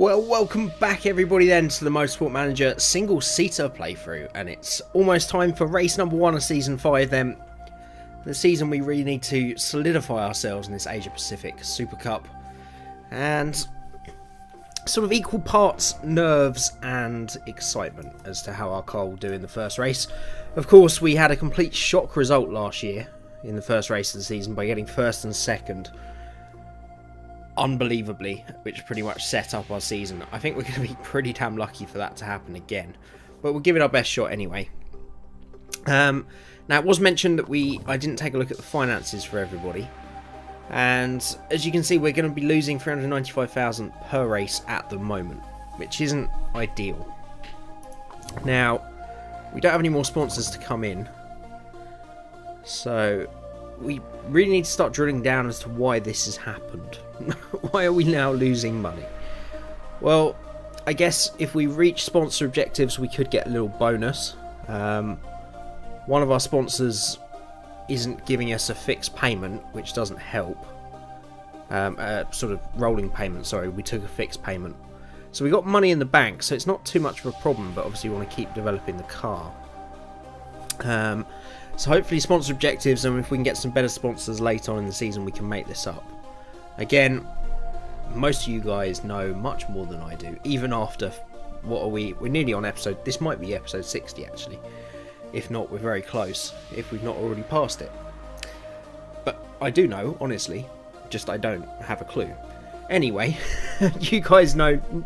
Well, welcome back everybody then to the Motorsport Manager single-seater playthrough, and it's almost time for race number 1 of Season 5 then. The season we really need to solidify ourselves in this Asia Pacific Super Cup, and sort of equal parts nerves and excitement as to how our car will do in the first race. Of course, we had a complete shock result last year in the first race of the season by getting first and second. Unbelievably, which pretty much set up our season. I think we're going to be pretty damn lucky for that to happen again, but we'll give it our best shot anyway. Now it was mentioned that I didn't take a look at the finances for everybody, and as you can see we're going to be losing 395,000 per race at the moment, which isn't ideal. Now we don't have any more sponsors to come in, so we really need to start drilling down as to why this has happened. Why are we now losing money? Well, I guess if we reach sponsor objectives we could get a little bonus. One of our sponsors isn't giving us a fixed payment, which doesn't help. Sort of rolling payment, sorry, we took a fixed payment. So we got money in the bank, so it's not too much of a problem, but obviously we want to keep developing the car. So hopefully sponsor objectives, and if we can get some better sponsors later on in the season we can make this up. Again, most of you guys know much more than I do, even after, what are we, we're nearly on episode, this might be episode 60 actually. If not, we're very close, if we've not already passed it. But I do know, honestly, just I don't have a clue. Anyway, you guys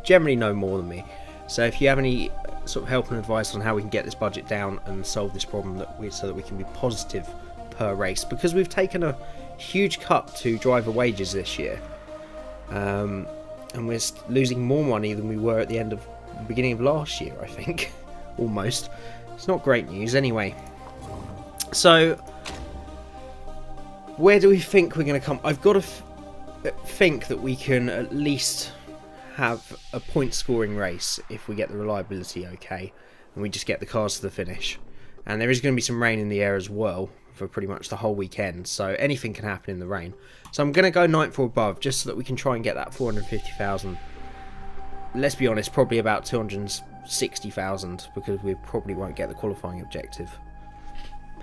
generally know more than me, so if you have any sort of help and advice on how we can get this budget down and solve this problem so that we can be positive per race, because we've taken a huge cut to driver wages this year, and we're losing more money than we were at the beginning of last year, I think. Almost. It's not great news anyway. So where do we think we're going to come? I've got to think that we can at least have a point scoring race if we get the reliability okay and we just get the cars to the finish. And there is going to be some rain in the air as well for pretty much the whole weekend, so anything can happen in the rain. So I'm going to go 9th or above just so that we can try and get that 450,000. Let's be honest, probably about 260,000, because we probably won't get the qualifying objective.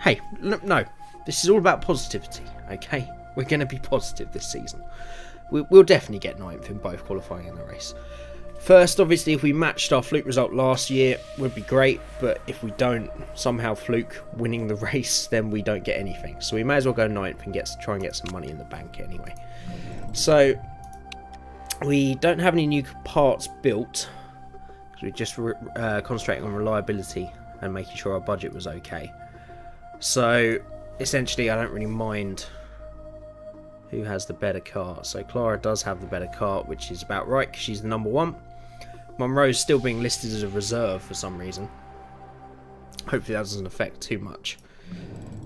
Hey, no, this is all about positivity, okay? We're going to be positive this season. We'll definitely get 9th in both qualifying and the race. First, obviously, if we matched our fluke result last year, would be great, but if we don't somehow fluke winning the race, then we don't get anything. So we may as well go 9th and try and get some money in the bank anyway. So we don't have any new parts built, because we're just concentrating on reliability and making sure our budget was okay. So essentially, I don't really mind who has the better car. So Clara does have the better car, which is about right because she's the number 1. Monroe's still being listed as a reserve for some reason. Hopefully that doesn't affect too much.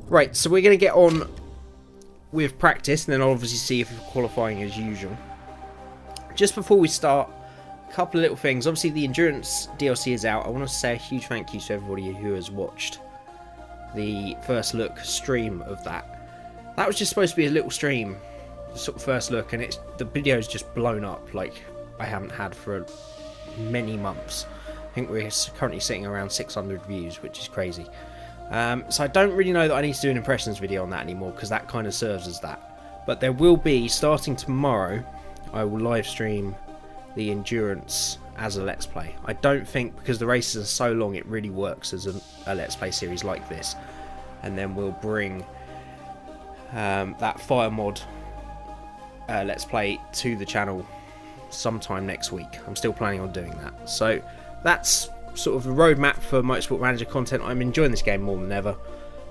Right, so we're going to get on with practice, and then I'll obviously see if we're qualifying as usual. Just before we start, a couple of little things. Obviously the Endurance DLC is out. I want to say a huge thank you to everybody who has watched the first look stream of that. That was just supposed to be a little stream, sort of first look, and the video's just blown up like I haven't had for many months. I think we're currently sitting around 600 views, which is crazy. So I don't really know that I need to do an impressions video on that anymore, because that kind of serves as that. But there will be, starting tomorrow, I will live stream the Endurance as a Let's Play. I don't think, because the races are so long, it really works as a Let's Play series like this. And then we'll bring that fire mod Let's Play to the channel sometime next week. I'm still planning on doing that. So that's sort of the roadmap for Motorsport Manager content. I'm enjoying this game more than ever,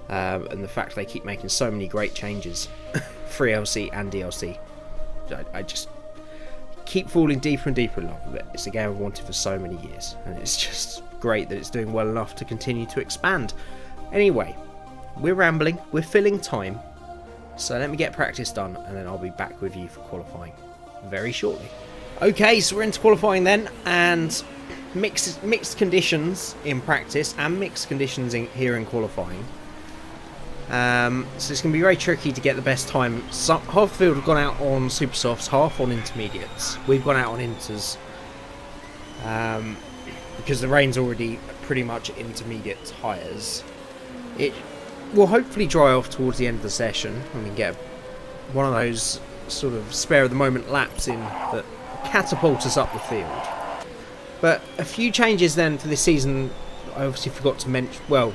and the fact they keep making so many great changes, free LC and DLC. I just keep falling deeper and deeper in love with it. It's a game I've wanted for so many years, and it's just great that it's doing well enough to continue to expand. Anyway, we're rambling, we're filling time. So let me get practice done, and then I'll be back with you for qualifying very shortly. Okay, so we're into qualifying then, and mixed conditions in practice and mixed conditions here in qualifying. So it's going to be very tricky to get the best time. Half the field have gone out on super softs, half on intermediates. We've gone out on inters. because the rain's already pretty much intermediate tyres. It will hopefully dry off towards the end of the session and we get one of those sort of spare of the moment laps in that catapult us up the field. But a few changes then for this season. I obviously forgot to mention, well,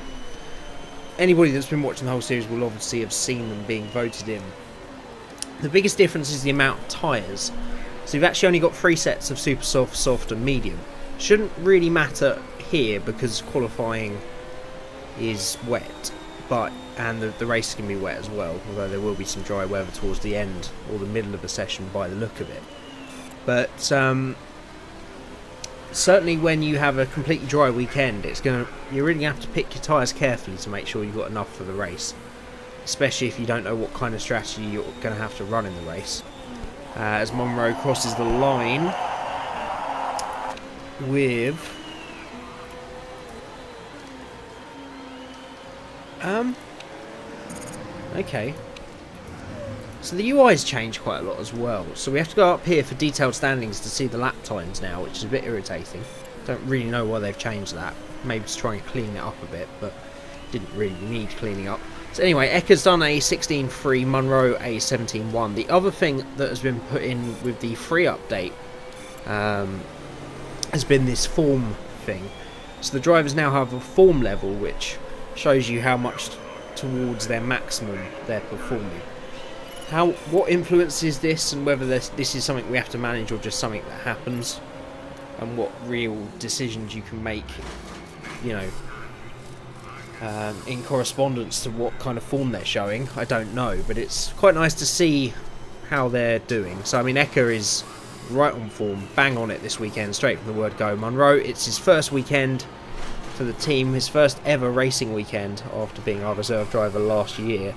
anybody that's been watching the whole series will obviously have seen them being voted in. The biggest difference is the amount of tyres. So you've actually only got 3 sets of super soft, soft and medium. Shouldn't really matter here because qualifying is wet, and the race can be wet as well, although there will be some dry weather towards the end or the middle of the session by the look of it. But certainly when you have a completely dry weekend, you're really going to have to pick your tyres carefully to make sure you've got enough for the race, especially if you don't know what kind of strategy you're going to have to run in the race. As Monroe crosses the line with okay, so the UI's changed quite a lot as well, so we have to go up here for detailed standings to see the lap times now, which is a bit irritating. Don't really know why they've changed that, maybe to try and clean it up a bit, but didn't really need cleaning up. So anyway, Ecker's done a 16.3, Monroe a 17.1. The other thing that has been put in with the free update has been this form thing. So the drivers now have a form level which shows you how much towards their maximum they're performing. What influences this, and whether this is something we have to manage or just something that happens, and what real decisions you can make, you know, in correspondence to what kind of form they're showing, I don't know, but it's quite nice to see how they're doing. So I mean, Ecker is right on form, bang on it this weekend, straight from the word go. Monroe, it's his first weekend for the team, his first ever racing weekend after being our reserve driver last year,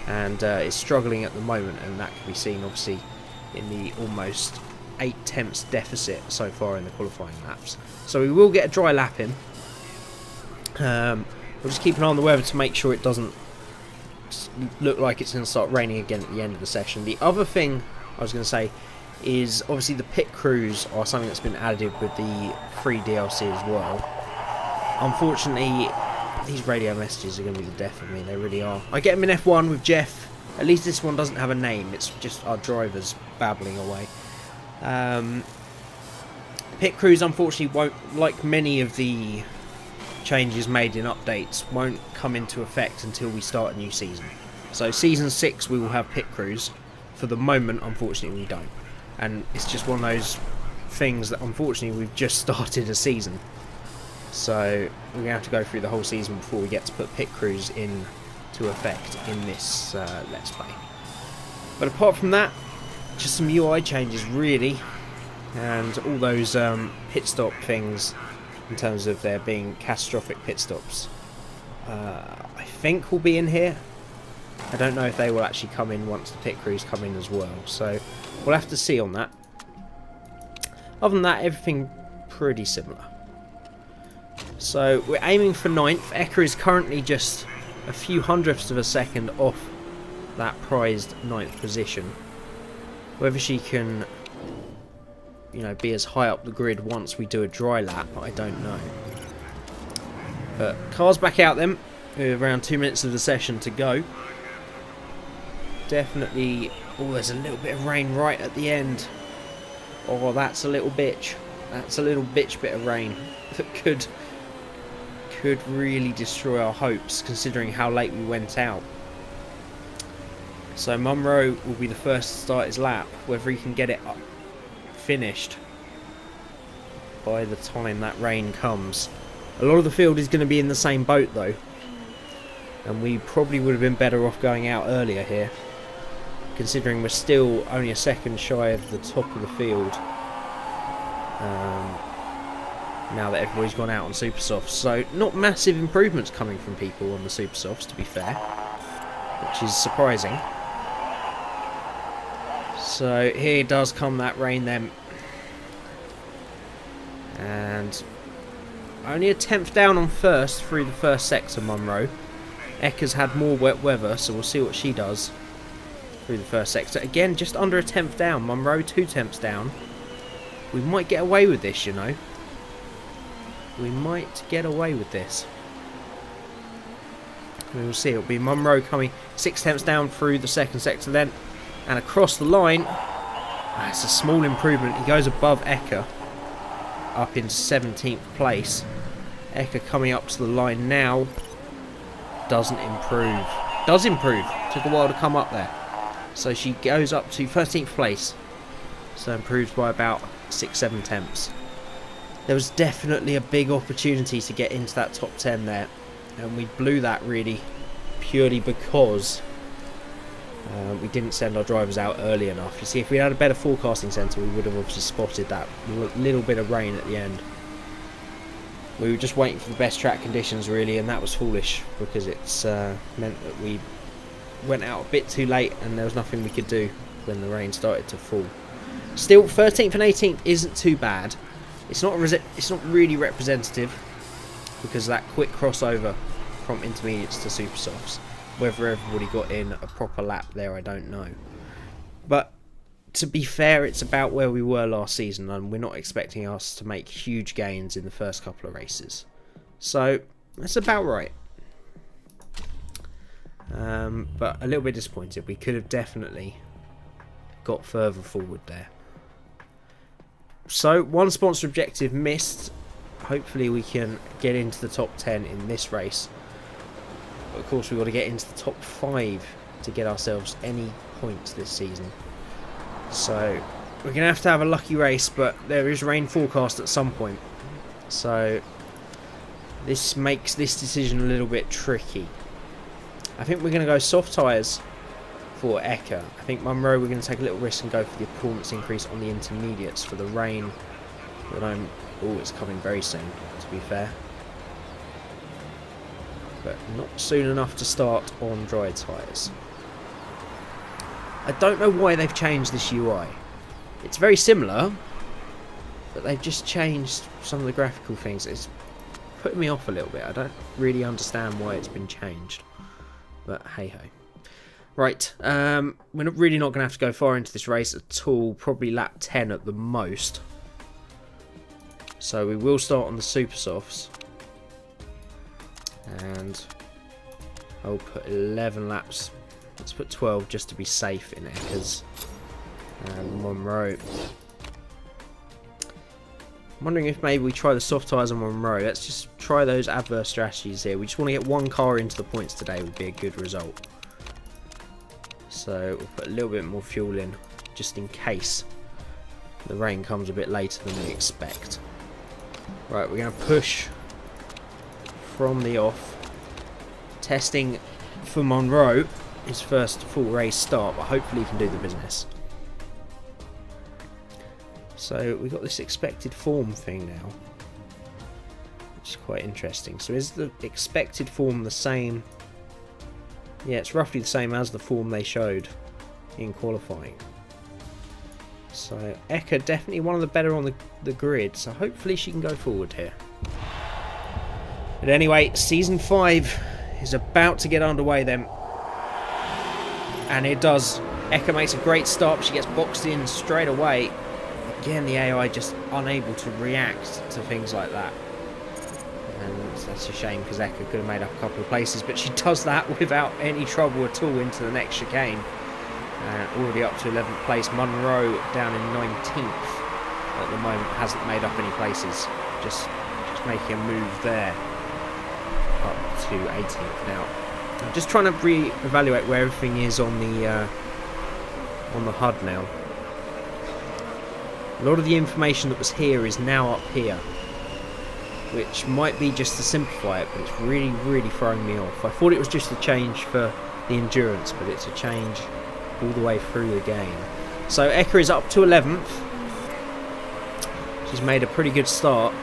and is struggling at the moment, and that can be seen obviously in the almost 8 tenths deficit so far in the qualifying laps. So we will get a dry lap in. We'll just keep an eye on the weather to make sure it doesn't look like it's going to start raining again at the end of the session. The other thing I was going to say is obviously the pit crews are something that's been added with the free DLC as well. Unfortunately, these radio messages are going to be the death of me, they really are. I get them in F1 with Jeff. At least this one doesn't have a name, it's just our drivers babbling away. Pit crews unfortunately won't, like many of the changes made in updates, won't come into effect until we start a new season. So season 6 we will have pit crews. For the moment, unfortunately, we don't. And it's just one of those things that unfortunately we've just started a season. So we're going to have to go through the whole season before we get to put pit crews into effect in this Let's Play. But apart from that, just some UI changes really, and all those pit stop things in terms of there being catastrophic pit stops. I think will be in here. I don't know if they will actually come in once the pit crews come in as well, so we'll have to see on that. Other than that, everything pretty similar. So we're aiming for 9th. Ecker is currently just a few hundredths of a second off that prized 9th position. Whether she can, you know, be as high up the grid once we do a dry lap, I don't know. But cars back out then, with around 2 minutes of the session to go. Definitely, oh, there's a little bit of rain right at the end. Oh, that's a little bitch. That's a little bitch bit of rain that could really destroy our hopes, considering how late we went out. So Monroe will be the first to start his lap. Whether he can get it up, finished by the time that rain comes. A lot of the field is going to be in the same boat though, and we probably would have been better off going out earlier here, considering we're still only a second shy of the top of the field now that everybody's gone out on super softs. So not massive improvements coming from people on the super softs, to be fair, which is surprising. So here does come that rain then, and only a 10th down on first through the first sector. Monroe. Ecker's had more wet weather, so we'll see what she does through the first sector. Again, just under a 10th down. Monroe 2 tenths down. We might get away with this, you know. we might get away with this. We will see. It'll be Munro coming 6 tenths down through the second sector then, and across the line. That's a small improvement. He goes above Eka, up into 17th place. Eka coming up to the line now. Doesn't improve. Does improve. Took a while to come up there. So she goes up to 13th place. So improves by about 6-7 tenths. There was definitely a big opportunity to get into that top 10 there. And we blew that really purely because we didn't send our drivers out early enough. You see, if we had a better forecasting centre, we would have obviously spotted that little bit of rain at the end. We were just waiting for the best track conditions really, and that was foolish because it's meant that we went out a bit too late and there was nothing we could do when the rain started to fall. Still, 13th and 18th isn't too bad. It's not really representative because of that quick crossover from intermediates to super softs. Whether everybody got in a proper lap there, I don't know. But to be fair, it's about where we were last season, and we're not expecting us to make huge gains in the first couple of races. So that's about right. But a little bit disappointed. We could have definitely got further forward there. So one sponsor objective missed. Hopefully we can get into the top 10 in this race. But of course we've got to get into the top 5 to get ourselves any points this season. So we're going to have a lucky race, but there is rain forecast at some point. So this makes this decision a little bit tricky. I think we're going to go soft tyres for Eka. I think Munro, we're going to take a little risk and go for the performance increase on the intermediates for the rain. But oh, it's coming very soon, to be fair. But not soon enough to start on dry tyres. I don't know why they've changed this UI. It's very similar, but they've just changed some of the graphical things. It's putting me off a little bit. I don't really understand why it's been changed. But hey ho. Right, we're really not going to have to go far into this race at all. Probably lap 10 at the most. So we will start on the super softs. And I'll put 11 laps. Let's put 12 just to be safe in Eka's. And Monroe. I'm wondering if maybe we try the soft tyres on Monroe. Let's just try those adverse strategies here. We just want to get one car into the points today would be a good result. So we'll put a little bit more fuel in just in case the rain comes a bit later than we expect. Right, we're going to push from the off. Testing for Monroe, his first full race start, but hopefully he can do the business. So we've got this expected form thing now, which is quite interesting. So is the expected form the same? Yeah, it's roughly the same as the form they showed in qualifying. So Eka definitely one of the better on the grid, so hopefully she can go forward here. But anyway, Season 5 is about to get underway then. And it does. Eka makes a great stop, she gets boxed in straight away. Again, the AI just unable to react to things like that. And that's a shame because Eka could have made up a couple of places, but she does that without any trouble at all into the next chicane. Already up to 11th place. Munro down in 19th at the moment, hasn't made up any places. Just making a move there up to 18th now. I'm just trying to re-evaluate where everything is on the HUD now. A lot of the information that was here is now up here, which might be just to simplify it, but it's really, really throwing me off. I thought it was just a change for the endurance, but it's a change all the way through the game. So Eka is up to 11th. She's made a pretty good start.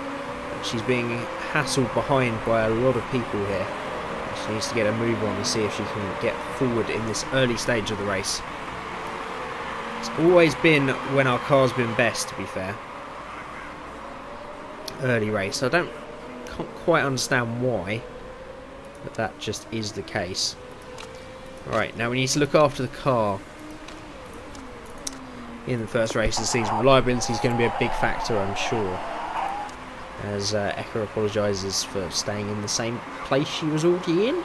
She's being hassled behind by a lot of people here. She needs to get a move on and see if she can get forward in this early stage of the race. It's always been when our car's been best, to be fair. Early race. I can't quite understand why, but that just is the case. Right, now we need to look after the car in the first race of the season. Reliability is going to be a big factor, I'm sure. as Eka apologises for staying in the same place she was already in.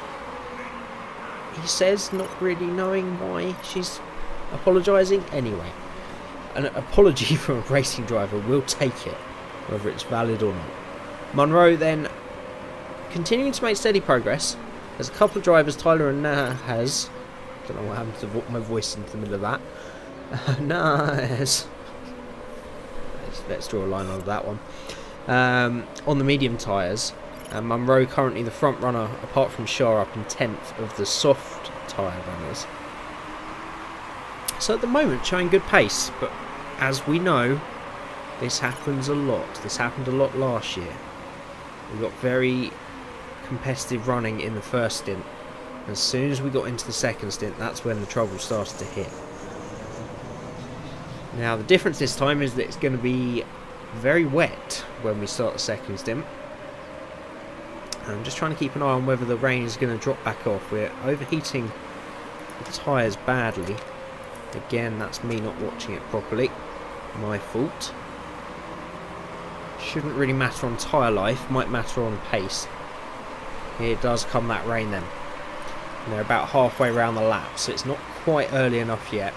He says, not really knowing why she's apologising. Anyway, an apology from a racing driver, will take it, whether it's valid or not. Monroe then continuing to make steady progress. There's a couple of drivers, Tyler and Nahas. Don't know what happened to my voice into the middle of that. Nice. Let's draw a line on that one. On the medium tyres, and Monroe currently the front runner, apart from Shah, up in 10th of the soft tyre runners. So at the moment showing good pace, but as we know, this happens a lot. This happened a lot last year. We got very competitive running in the first stint. As soon as we got into the second stint, that's when the trouble started to hit. Now the difference this time is that it's going to be very wet when we start the second stint. I'm just trying to keep an eye on whether the rain is going to drop back off. We're overheating the tyres badly. Again, that's me not watching it properly. My fault. Shouldn't really matter on tyre life, might matter on pace. Here does come that rain then. And they're about halfway around the lap, so it's not quite early enough yet.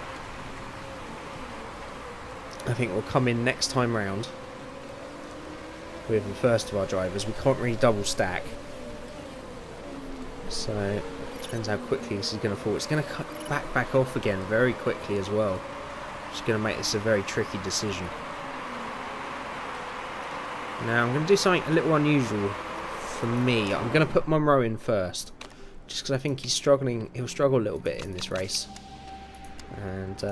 I think we'll come in next time round with the first of our drivers. We can't really double stack, so it depends how quickly this is going to fall. It's going to cut back off again very quickly as well, which is going to make this a very tricky decision. Now I'm going to do something a little unusual for me. I'm going to put Monroe in first, just because I think he's struggling. He'll struggle a little bit in this race, and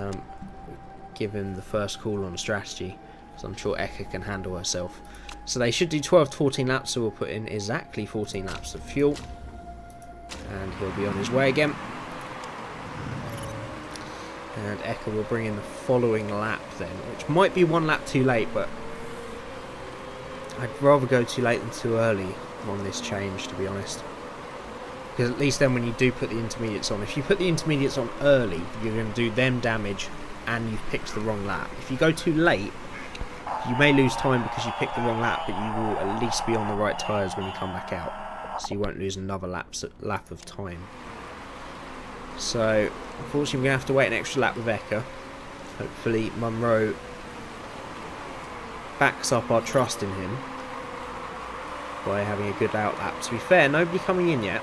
give him the first call on strategy, because I'm sure Eka can handle herself. So they should do 12 to 14 laps, so we'll put in exactly 14 laps of fuel, and he'll be on his way again. And Eka will bring in the following lap then, which might be one lap too late, but I'd rather go too late than too early on this change, to be honest. Because at least then when you do put the intermediates on, if you put the intermediates on early, you're going to do them damage and you've picked the wrong lap. If you go too late, you may lose time because you picked the wrong lap, but you will at least be on the right tyres when you come back out. So you won't lose another lap of time. So, unfortunately, we're going to have to wait an extra lap with Eka. Hopefully, Monroe backs up our trust in him by having a good outlap. To be fair, nobody coming in yet.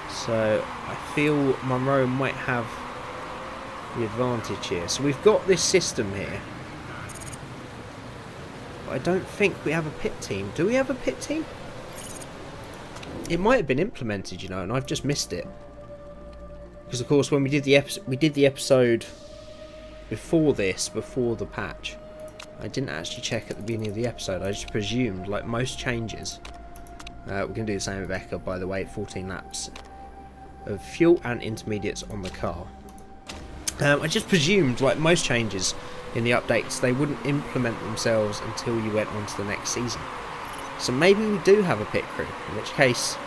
So, I feel Monroe might have the advantage here. So we've got this system here. But I don't think we have a pit team. Do we have a pit team? It might have been implemented, you know, and I've just missed it. Because of course when we did the episode before this, before the patch, I didn't actually check at the beginning of the episode. I just presumed, like most changes, we're going to do the same with Eka, by the way, 14 laps of fuel and intermediates on the car. I just presumed, like most changes in the updates, they wouldn't implement themselves until you went on to the next season. So maybe we do have a pit crew, in which case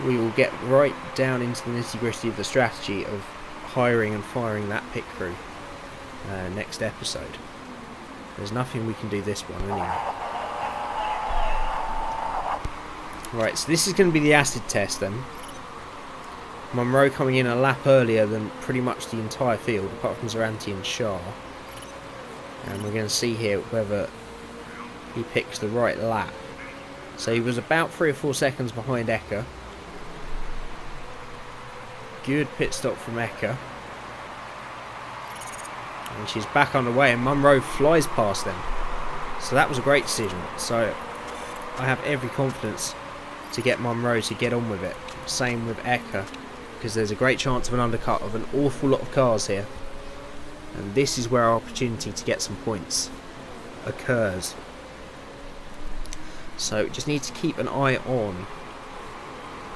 we will get right down into the nitty-gritty of the strategy of hiring and firing that pit crew next episode. There's nothing we can do this one anyway. Right, so this is going to be the acid test then. Monroe coming in a lap earlier than pretty much the entire field, apart from Zaranti and Shah. And we're going to see here whether he picks the right lap. So he was about 3 or 4 seconds behind Eka. Good pit stop from Eka. And she's back underway, and Monroe flies past them. So that was a great decision. So I have every confidence to get Monroe to get on with it. Same with Eka, because there's a great chance of an undercut of an awful lot of cars here. And this is where our opportunity to get some points occurs. So just need to keep an eye on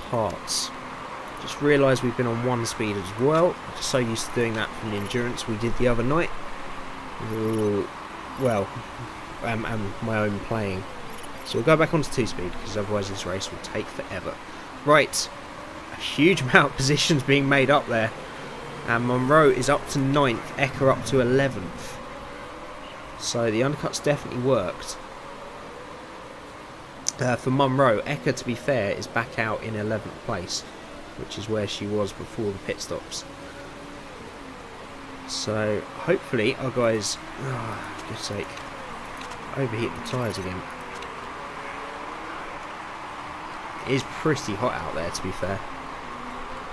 parts. Just realise we've been on 1 speed as well. Just so used to doing that from the endurance we did the other night. Ooh, well, and my own playing. So we'll go back onto 2 speed, because otherwise this race will take forever. Right, a huge amount of positions being made up there. And Monroe is up to 9th, Eka up to 11th. So the undercut's definitely worked. For Munro, Eka, to be fair, is back out in 11th place, which is where she was before the pit stops. So hopefully our guys, for goodness sake, overheat the tyres again. It is pretty hot out there, to be fair.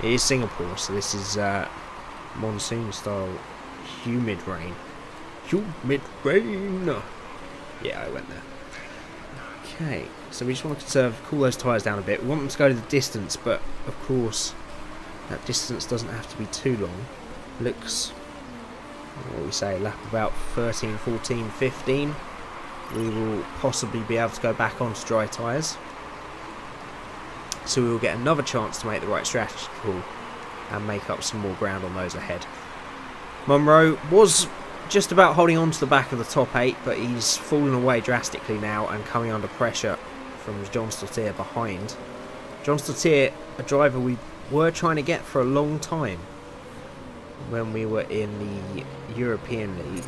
It is Singapore, so this is monsoon style humid rain. Humid rain! Yeah, I went there. Okay, so we just want to cool those tyres down a bit. We want them to go to the distance, but of course that distance doesn't have to be too long. Looks, what we say, lap about 13, 14, 15. We will possibly be able to go back onto dry tyres. So we will get another chance to make the right strategy call and make up some more ground on those ahead. Munro was just about holding on to the back of the top 8, but he's fallen away drastically now and coming under pressure from John Stottier behind. John Stottier, a driver we were trying to get for a long time when we were in the European League.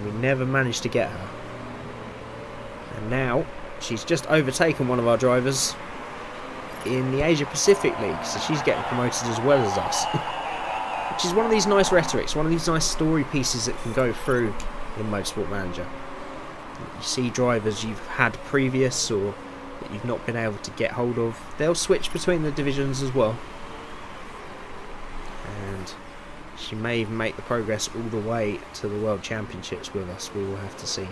We never managed to get her. And now she's just overtaken one of our drivers in the Asia Pacific League, so she's getting promoted as well as us. Which is one of these nice rhetorics, one of these nice story pieces that can go through in Motorsport Manager. You see drivers you've had previous or that you've not been able to get hold of, they'll switch between the divisions as well. And she may even make the progress all the way to the World Championships with us, we will have to see.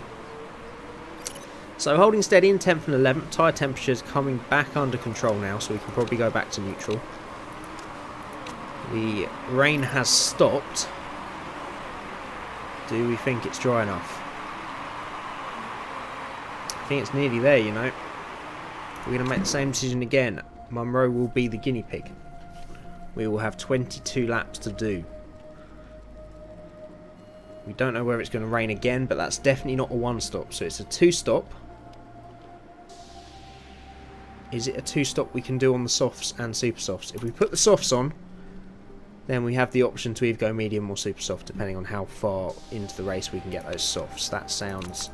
So holding steady in 10th and 11th, tyre temperatures coming back under control now, so we can probably go back to neutral. The rain has stopped. Do we think it's dry enough? I think it's nearly there, you know. We're going to make the same decision again. Munro will be the guinea pig. We will have 22 laps to do. We don't know whether it's going to rain again, but that's definitely not a one-stop, so it's a two-stop. Is it a two-stop we can do on the softs and super softs? If we put the softs on, then we have the option to either go medium or super soft, depending on how far into the race we can get those softs. That sounds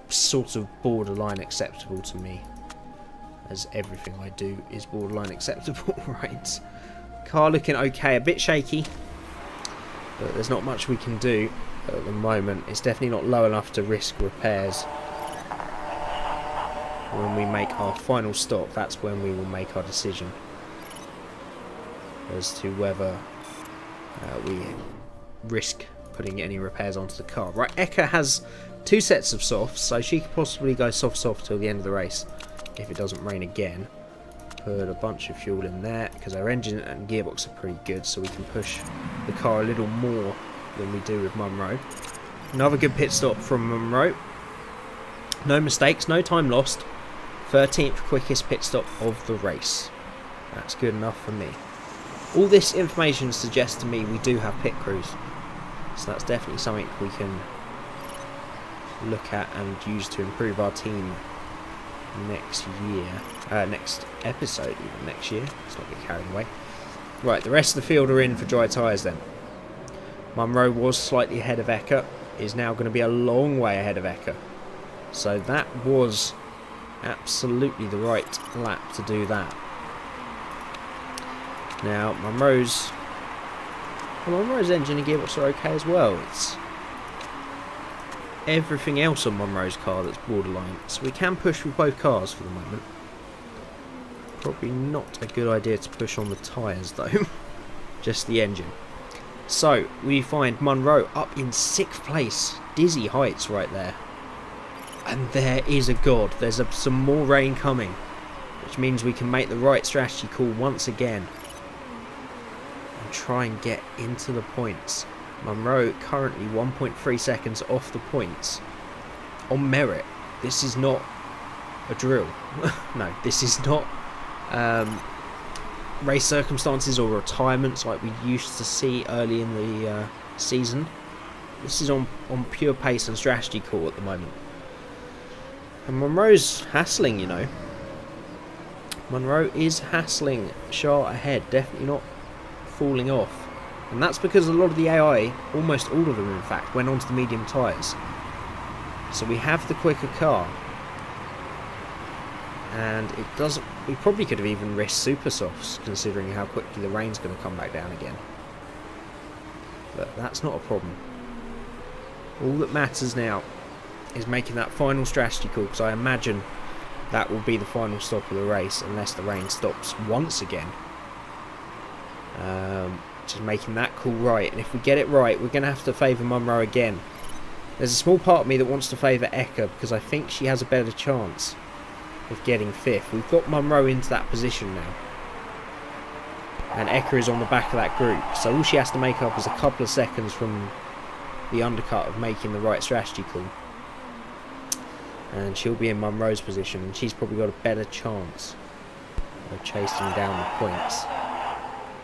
sort of borderline acceptable to me, as everything I do is borderline acceptable. Right, car looking okay, a bit shaky, but there's not much we can do at the moment. It's definitely not low enough to risk repairs. When we make our final stop, that's when we will make our decision as to whether we risk putting any repairs onto the car. Right, Eka has 2 sets of softs, so she could possibly go soft till the end of the race if it doesn't rain again. Put a bunch of fuel in there because our engine and gearbox are pretty good, so we can push the car a little more than we do with Munro. Another good pit stop from Munro. No mistakes, no time lost. 13th quickest pit stop of the race. That's good enough for me. All this information suggests to me we do have pit crews, so that's definitely something we can look at and use to improve our team next year, next episode even next year. Let's not get carried away. Right, the rest of the field are in for dry tyres then. Munro was slightly ahead of Eka, is now going to be a long way ahead of Eka, so that was absolutely the right lap to do that. Now, Munro's engine and gearbox are okay as well. It's everything else on Munro's car that's borderline, so we can push with both cars for the moment. Probably not a good idea to push on the tyres though, just the engine. So, we find Munro up in 6th place, dizzy heights right there. And there is a god, there's some more rain coming, which means we can make the right strategy call once again. Try and get into the points. Munro currently 1.3 seconds off the points on merit. This is not a drill. No, this is not race circumstances or retirements like we used to see early in the season. This is on pure pace and strategy call at the moment. And Munro's hassling, you know. Munro is hassling Shah ahead, definitely not falling off, and that's because a lot of the AI, almost all of them in fact, went onto the medium tyres, So we have the quicker car. And it doesn't... We probably could have even risked super softs, considering how quickly the rain's going to come back down again. But that's not a problem. All that matters now is making that final strategy call, because I imagine that will be the final stop of the race, unless the rain stops once again. Just making that call right, and if we get it right, we're going to have to favour Munro again. There's a small part of me that wants to favour Eka, because I think she has a better chance of getting 5th. We've got Munro into that position now, and Eka is on the back of that group, so all she has to make up is a couple of seconds from the undercut of making the right strategy call, and she'll be in Munro's position, and she's probably got a better chance of chasing down the points.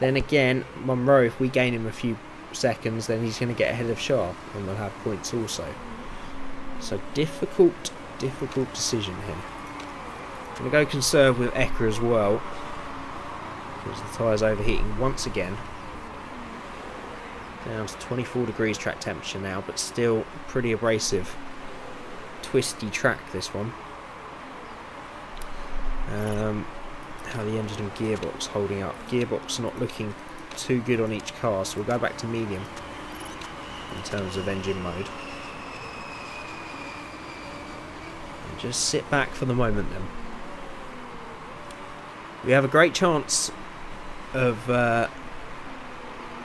Then again, Munro, if we gain him a few seconds, then he's going to get ahead of Shah, and we'll have points also. So difficult decision here. I'm going to go conserve with Eka as well, because the tyre's overheating once again. Down to 24 degrees track temperature now, but still pretty abrasive. Twisty track, this one. How the engine and gearbox holding up. Gearbox not looking too good on each car, so we'll go back to medium in terms of engine mode. And just sit back for the moment then. We have a great chance of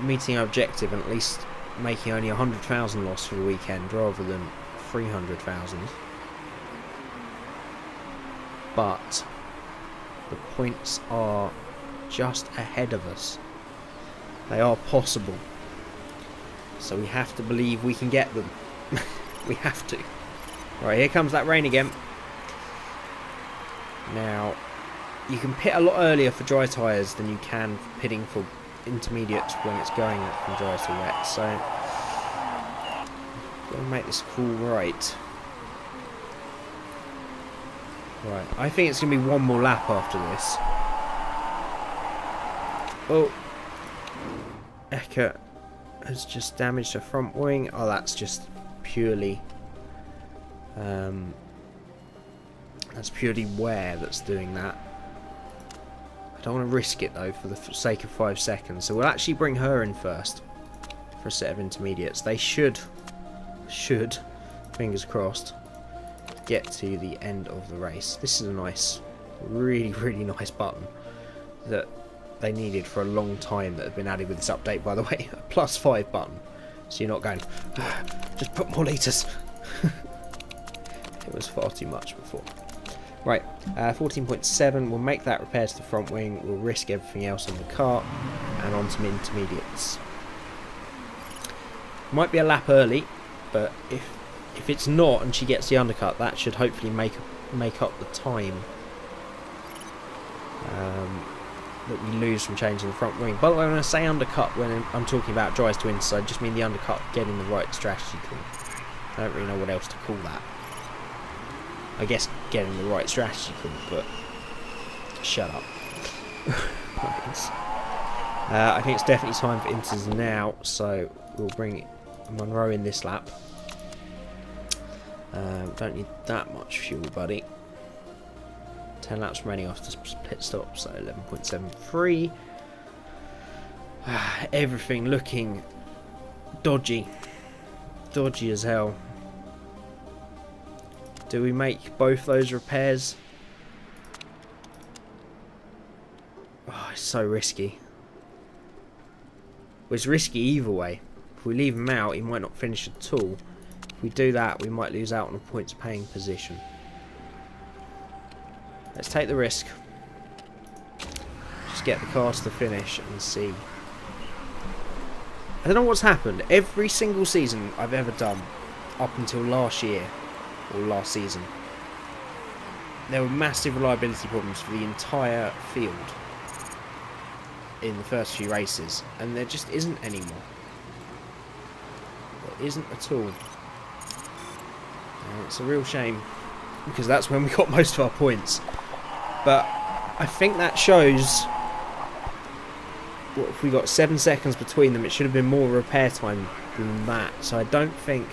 meeting our objective and at least making only 100,000 loss for the weekend rather than 300,000. But the points are just ahead of us. They are possible. So we have to believe we can get them. We have to. Right, here comes that rain again. Now, you can pit a lot earlier for dry tyres than you can for pitting for intermediates when it's going from dry to wet. So, got to make this call right. Right, I think it's going to be one more lap after this. Oh, Eka has just damaged her front wing. Oh, that's just purely wear that's doing that. I don't want to risk it though for the sake of 5 seconds. So we'll actually bring her in first for a set of intermediates. They should, fingers crossed, get to the end of the race. This is a nice, really nice button that they needed for a long time, that had been added with this update, by the way. A +5 button, so you're not going just put more litres. It was far too much before. Right, 14.7, we'll make that repair to the front wing, we'll risk everything else on the kart and on some intermediates. Might be a lap early, but if it's not and she gets the undercut, that should hopefully make up the time that we lose from changing the front wing. By the way, when I say undercut, when I'm talking about dries to inside, I just mean the undercut getting the right strategy call. I don't really know what else to call that. I guess getting the right strategy call, but shut up. I think it's definitely time for inters now, so we'll bring Munro in this lap. Don't need that much fuel, buddy. 10 laps remaining after pit stop, so 11.73. Everything looking dodgy. Dodgy as hell. Do we make both those repairs? Oh, it's so risky. Well, it's risky either way. If we leave him out, he might not finish at all. If we do that, we might lose out on a points paying position. Let's take the risk. Just get the car to the finish and see. I don't know what's happened. Every single season I've ever done, up until last year, or last season, there were massive reliability problems for the entire field in the first few races, and there just isn't anymore. There isn't at all. And it's a real shame, because that's when we got most of our points. But I think that shows, what if we got 7 seconds between them? It should have been more repair time than that. So I don't think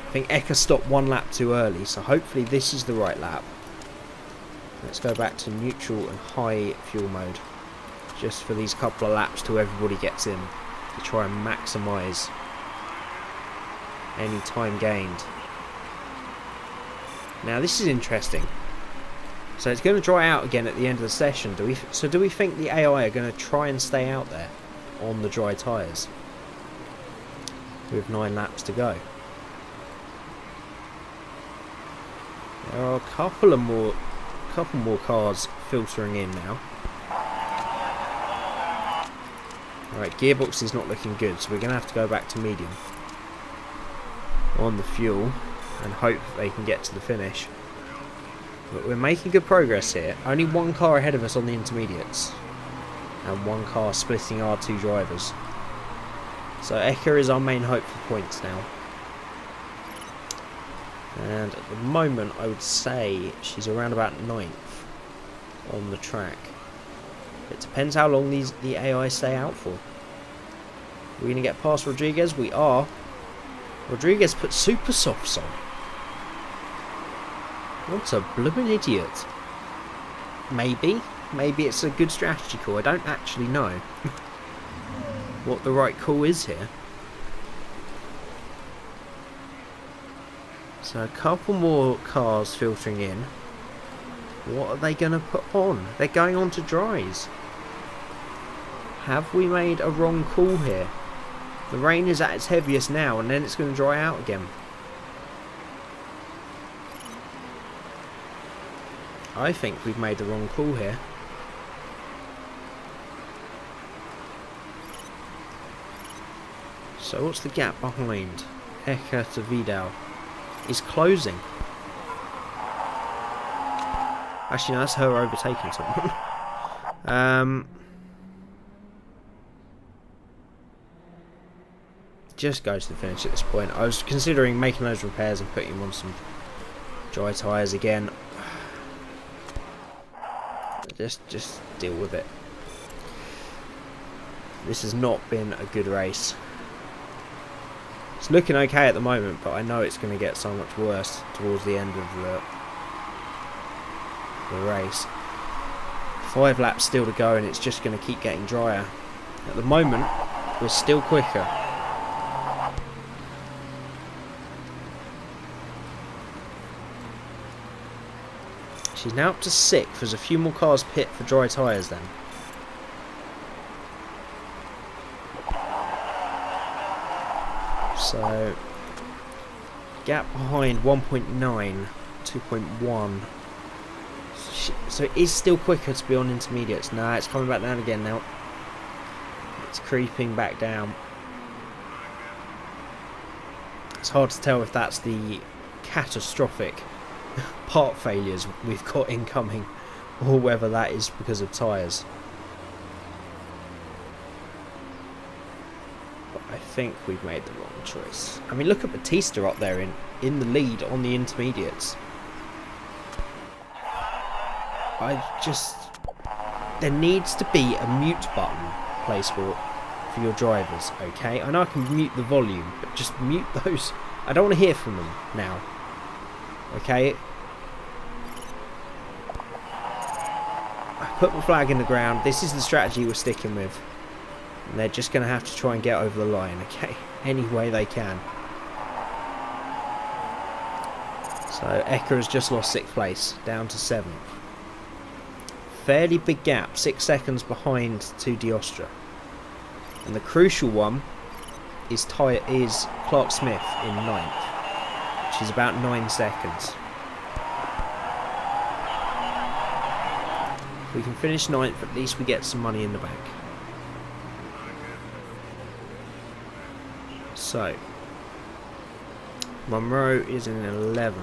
I think Eka stopped one lap too early, so hopefully this is the right lap. Let's go back to neutral and high fuel mode, just for these couple of laps till everybody gets in, to try and maximise any time gained. Now this is interesting. So it's going to dry out again at the end of the session. Do we think the AI are going to try and stay out there on the dry tyres with 9 laps to go? There are a couple more cars filtering in now. Alright, gearbox is not looking good, so we're going to have to go back to medium on the fuel and hope they can get to the finish. But we're making good progress here. Only one car ahead of us on the intermediates, and one car splitting our 2 drivers. So Eka is our main hope for points now. And at the moment I would say she's around about 9th on the track. It depends how long the AI stay out for. We're going to get past Rodriguez. We are. Rodriguez put super softs on. What a blooming idiot. Maybe it's a good strategy call. I don't actually know what the right call is here. So a couple more cars filtering in. What are they going to put on? They're going on to dries. Have we made a wrong call here? The rain is at its heaviest now, and then it's going to dry out again. I think we've made the wrong call here. So what's the gap behind Eka to Vidal? Is closing. Actually, no, that's her overtaking someone. Just go to the finish at this point. I was considering making those repairs and putting him on some dry tyres again. Just deal with it. This has not been a good race. It's looking okay at the moment, but I know it's going to get so much worse towards the end of the race. 5 laps still to go, and it's just going to keep getting drier. At the moment, we're still quicker. She's now up to 6th. There's a few more cars pit for dry tyres then. So, gap behind 1.9, 2.1. So it is still quicker to be on intermediates. Nah, it's coming back down again now. It's creeping back down. It's hard to tell if that's the catastrophic part failures we've got incoming, or whether that is because of tyres. But I think we've made the wrong choice. I mean, look at Batista up there in the lead on the intermediates. There needs to be a mute button placed for your drivers, okay? I know I can mute the volume, but just mute those. I don't want to hear from them now. Okay? I put my flag in the ground. This is the strategy we're sticking with. And they're just going to have to try and get over the line, okay? Any way they can. So Eka has just lost 6th place, down to 7th. Fairly big gap, 6 seconds behind to D'Ostra. And the crucial one is Clark Smith in 9th, which is about 9 seconds. If we can finish 9th, at least we get some money in the bank. So, Monroe is in 11th.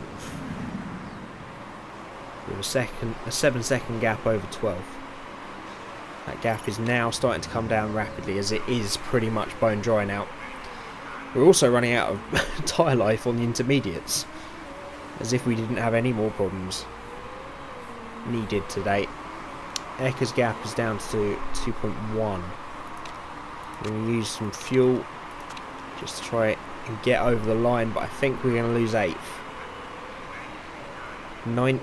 With a 7-second gap over 12th. That gap is now starting to come down rapidly, as it is pretty much bone dry now. We're also running out of tyre life on the intermediates, as if we didn't have any more problems needed today. Eka's gap is down to 2.1. We're going to use some fuel just to try and get over the line, but I think we're going to lose 8th. 9th.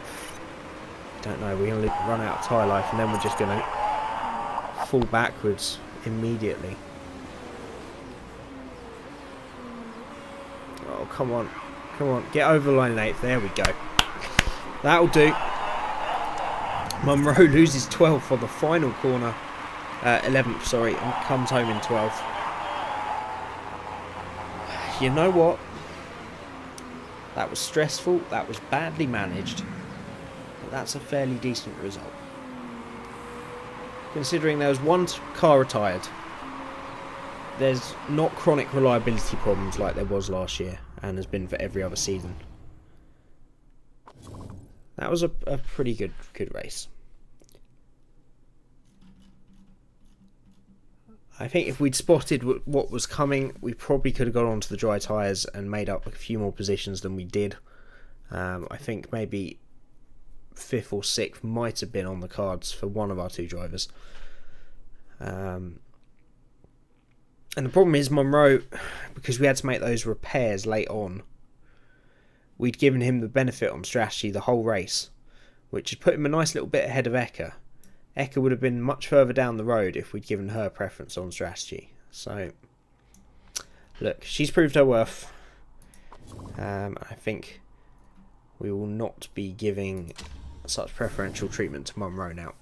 Don't know. We're going to run out of tyre life, and then we're just going to fall backwards immediately. Oh, come on. Come on. Get over the line in 8th. There we go. That'll do. Monroe loses 12th on the final corner. 11th, sorry, and comes home in 12th. You know what? That was stressful. That was badly managed. But that's a fairly decent result. Considering there was one car retired. There's not chronic reliability problems like there was last year and has been for every other season. That was a pretty good race. I think if we'd spotted what was coming, we probably could have got onto the dry tyres and made up a few more positions than we did. I think maybe 5th or 6th might have been on the cards for one of our 2 drivers. And the problem is Monroe, because we had to make those repairs late on, we'd given him the benefit on strategy the whole race, which had put him a nice little bit ahead of Eka. Eka would have been much further down the road if we'd given her preference on strategy. So, look, she's proved her worth. I think we will not be giving such preferential treatment to Monroe now.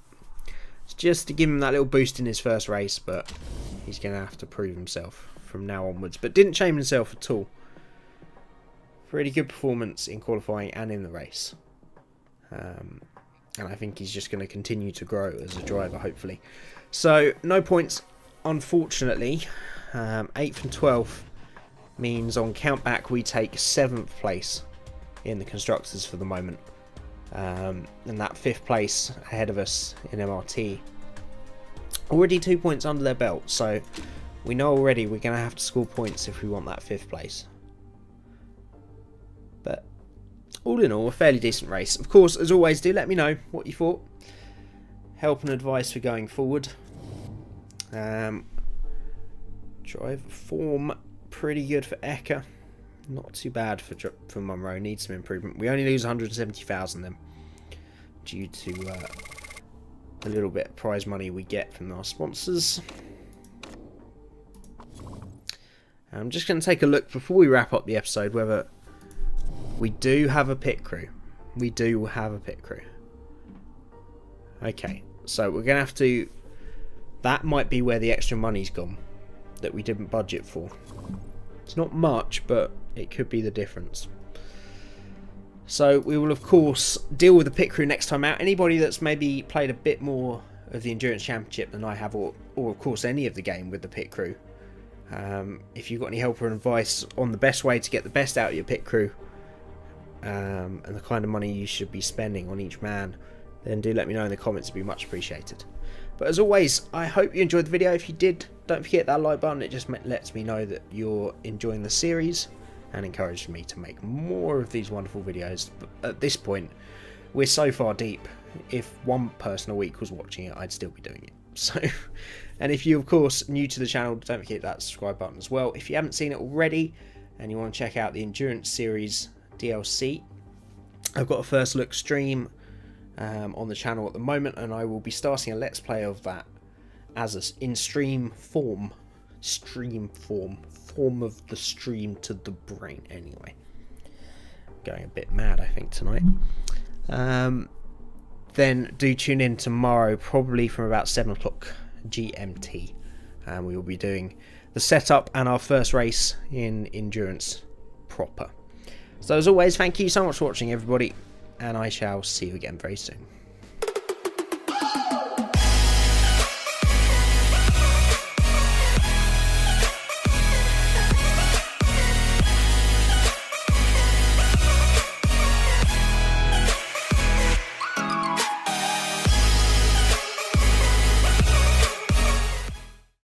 It's just to give him that little boost in his first race, but he's going to have to prove himself from now onwards. But didn't shame himself at all. Pretty good performance in qualifying and in the race. And I think he's just going to continue to grow as a driver, hopefully. So, no points, unfortunately. 8th and 12th means on countback we take 7th place in the Constructors for the moment. And that 5th place ahead of us in MRT. Already 2 points under their belt, so we know already we're going to have to score points if we want that 5th place. But all in all, a fairly decent race. Of course, as always, do let me know what you thought. Help and advice for going forward. Driver form, pretty good for Eka. Not too bad for Monroe. Needs some improvement. We only lose 170,000 then, due to a little bit of prize money we get from our sponsors. I'm just going to take a look before we wrap up the episode whether we do have a pit crew. We do have a pit crew. Okay, so we're going to have to... That might be where the extra money's gone that we didn't budget for. It's not much, but it could be the difference. So we will, of course, deal with the pit crew next time out. Anybody that's maybe played a bit more of the Endurance Championship than I have, or of course any of the game with the pit crew. If you've got any help or advice on the best way to get the best out of your pit crew, and the kind of money you should be spending on each man, then do let me know in the comments. It'd be much appreciated. But as always, I hope you enjoyed the video. If you did, don't forget that like button. It just lets me know that you're enjoying the series and encourages me to make more of these wonderful videos. But at this point, we're so far deep. If one person a week was watching it, I'd still be doing it. So, and if you're of course new to the channel, don't forget that subscribe button as well. If you haven't seen it already and you want to check out the Endurance series DLC, I've got a first look stream on the channel at the moment, and I will be starting a let's play of that as in stream form of the stream to the brain. Anyway, going a bit mad I think tonight. Then do tune in tomorrow, probably from about 7 o'clock GMT, and we will be doing the setup and our first race in Endurance proper. So as always, thank you so much for watching everybody, and I shall see you again very soon.